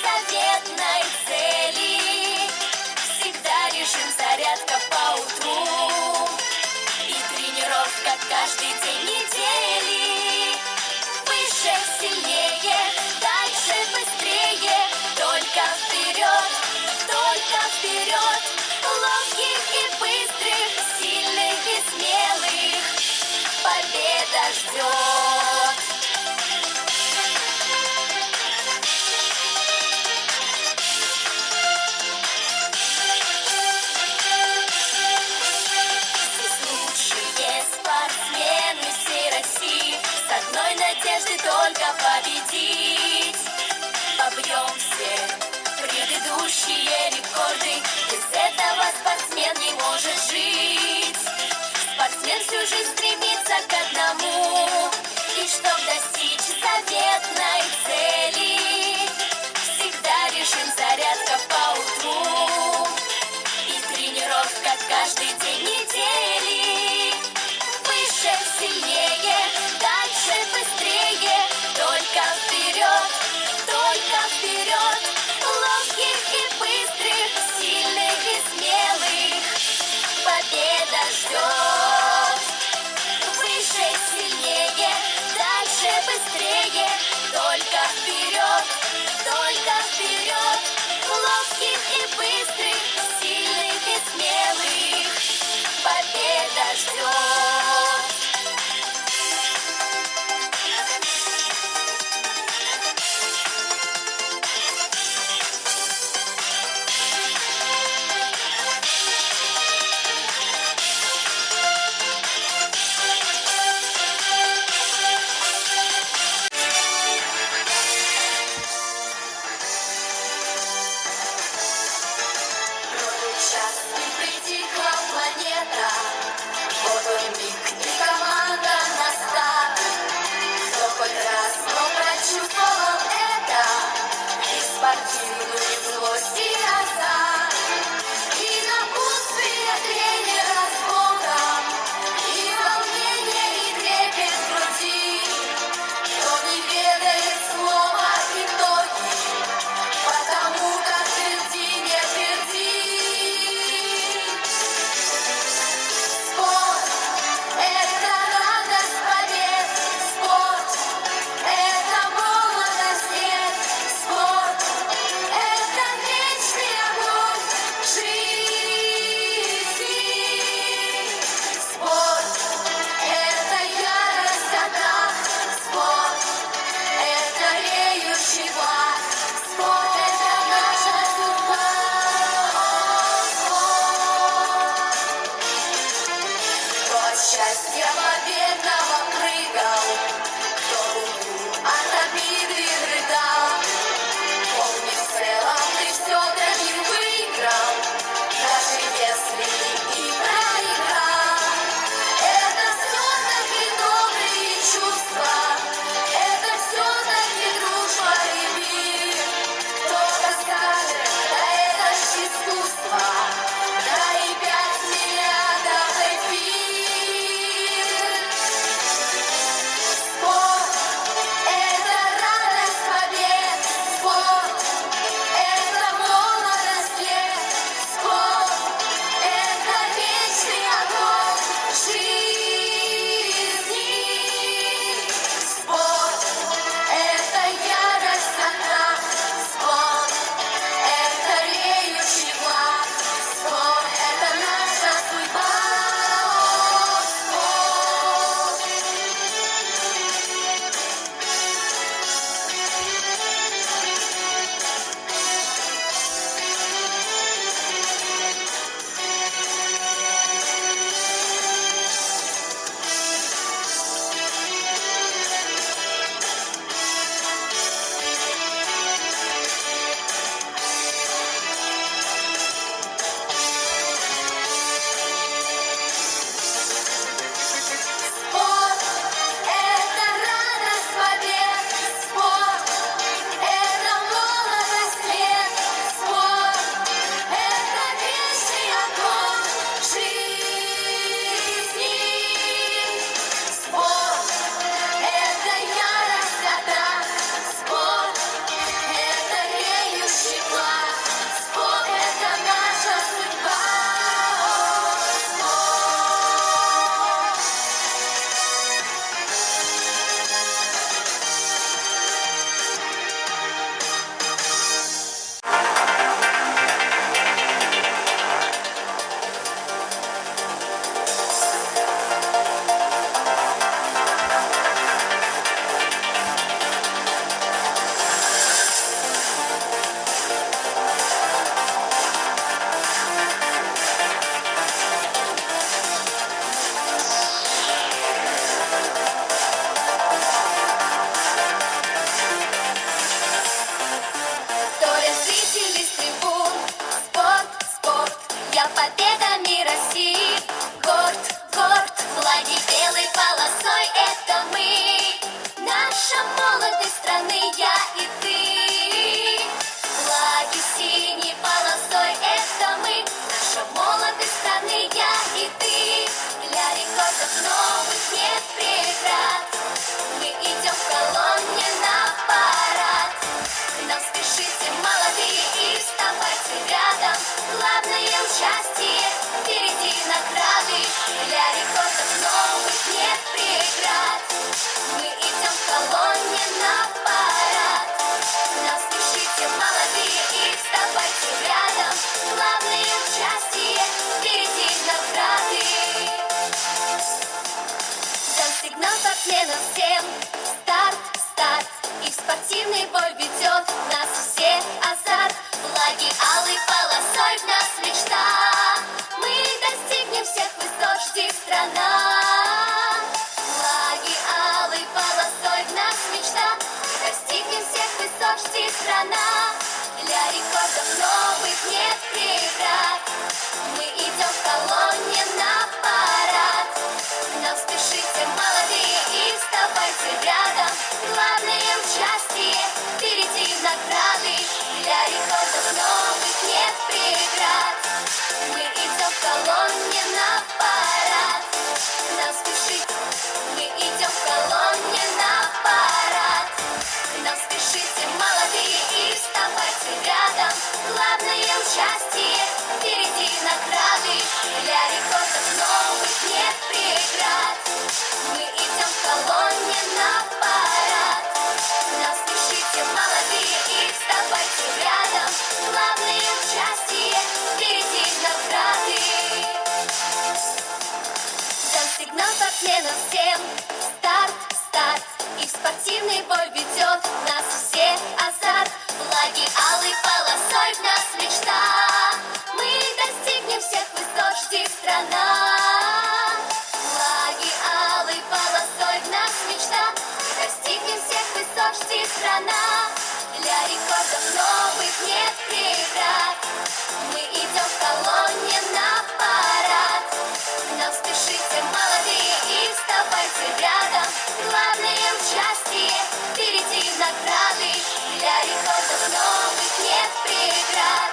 заветной цели. Всегда режим зарядка по утру и тренировка каждый день недели. Выше, сильнее, дальше, быстрее, только вперед, только вперед. Ловких и быстрых, сильных и смелых победа ждет. Здесь лучшие спортсмены всей России, с одной надеждой только победить. Побьем все предыдущие рекорды, без этого спортсмен не может жить. Спортсмен всю жизнь стремится к одному, и чтоб достичь заветной цели, всегда режим зарядка по утру и тренировка каждый день недели. Выше, сильнее, дальше, быстрее, только вперед, только вперед. Ловких и быстрых, сильных и смелых победа ждет. Выше, сильнее, дальше, быстрее, только вперед, только вперед. Ловких и быстрых, сильных и смелых победа ждет. победами России. Горд, горд, флаги белой полосой — это мы, наша молодость страны, я и ты. Флаги синей полосой — это мы, наша молодость страны, я и ты. Для рекордов новых нет преград, мы идем в колонне на парад. К нам спешите, молодые, и вставайте рядом. Главное участие, впереди награды. Для рекордов новых нет преград, мы идем в колонне на парад. К нам спешите, молодые, и вставайте рядом. Главное участие, впереди награды. Дан сигнал по сменам всем. Старт, старт, и в спортивный бой ведет нас все азарт. Флаги алой полосой в нас мечта, мы достигнем всех высот, жди страна. Флаги алой полосой в нас мечта, мы достигнем всех высот, жди страна. Для рекордов новых нет преград, мы идем в колонне на парад. К нам спешите, молодые, и вставайте рядом. Главное участие, впереди награды. Для рекордов новых нет преград, мы идем в колонне на парад. К нам спешите, мы идем в колонне на парад. К нам спешите, молодые, и вставайте рядом. Главное участие, впереди награды. Для рекордов новых нет преград, мы идем в колонне на парад. К нам спешите, молодые, и вставайте рядом. Главное участие, впереди награды. Дан сигнал по сменам всем. Старт, старт, и в спортивный бой ведет нас все азарт. Флаги алой полосой в нас мечта, мы достигнем всех высот, жди страна. Флаги алой полосой в нас мечта, мы достигнем всех высот, жди страна. Для рекордов новых нет преград, мы идем в колонне на парад. К нам спешите, молодые, и вставайте рядом. Главное участие, впереди награды. Для рекордов новых нет преград,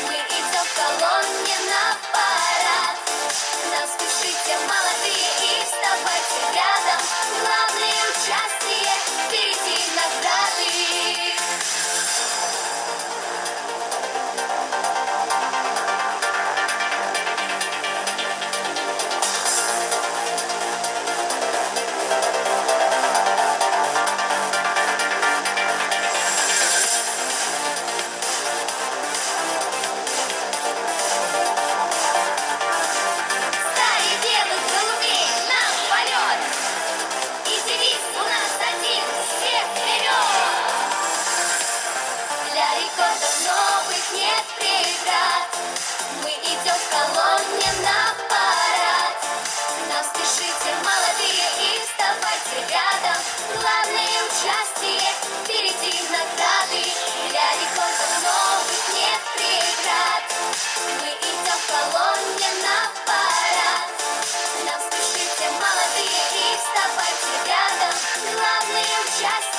мы идем в колонне на парад. К нам спешите, молодые, и вставайте рядом. Главное участие, впереди награды. Стаи белых голубей, нам в полет! И девиз у нас один — всех вперед! Для рекордов новых нет преград, мы идем в колонне на парад. К нам спешите, молодые, и вставайте рядом. Главное участие, впереди награды. Для рекордов новых нет преград, мы идем в колонне на парад. К нам спешите, молодые, и вставайте рядом. Главное участие,